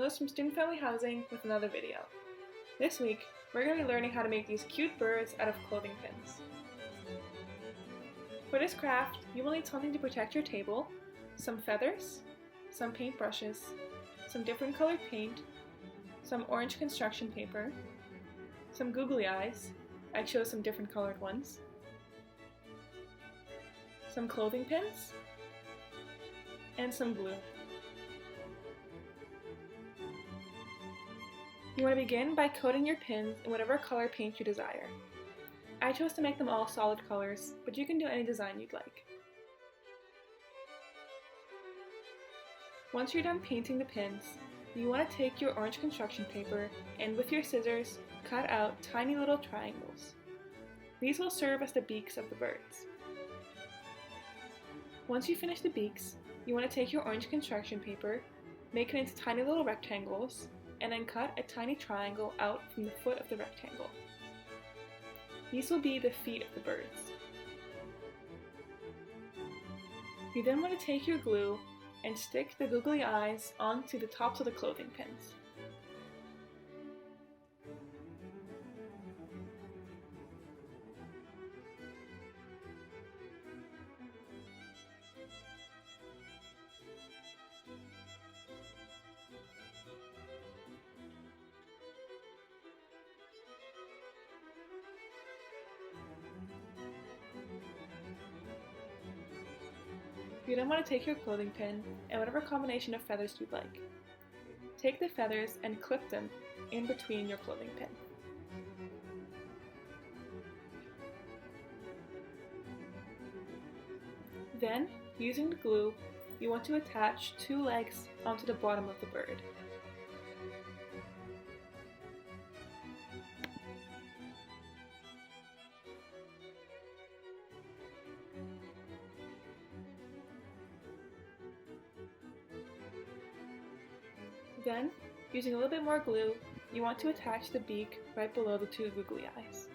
Marloes from Student Family Housing with another video. This week, we're going to be learning how to make these cute birds out of clothing pins. For this craft, you will need something to protect your table, some feathers, some paintbrushes, some different colored paint, some orange construction paper, some googly eyes, I chose some different colored ones, some clothing pins, and some glue. You want to begin by coating your pins in whatever color paint you desire. I chose to make them all solid colors, but you can do any design you'd like. Once you're done painting the pins, you want to take your orange construction paper and with your scissors, cut out tiny little triangles. These will serve as the beaks of the birds. Once you finish the beaks, you want to take your orange construction paper, make it into tiny little rectangles, and then cut a tiny triangle out from the foot of the rectangle. These will be the feet of the birds. You then want to take your glue and stick the googly eyes onto the tops of the clothing pins. You then want to take your clothing pin and whatever combination of feathers you'd like. Take the feathers and clip them in between your clothing pin. Then, using the glue, you want to attach two legs onto the bottom of the bird. Then, using a little bit more glue, you want to attach the beak right below the two googly eyes.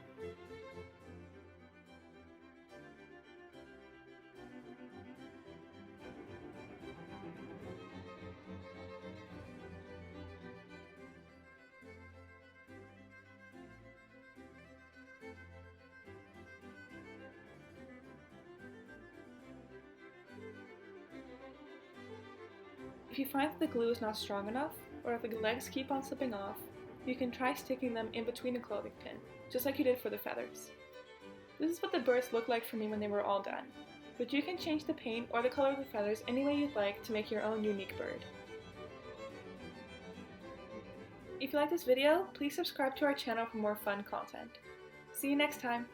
If you find that the glue is not strong enough, or if the legs keep on slipping off, you can try sticking them in between the clothing pin, just like you did for the feathers. This is what the birds looked like for me when they were all done, but you can change the paint or the color of the feathers any way you'd like to make your own unique bird. If you like this video, please subscribe to our channel for more fun content. See you next time!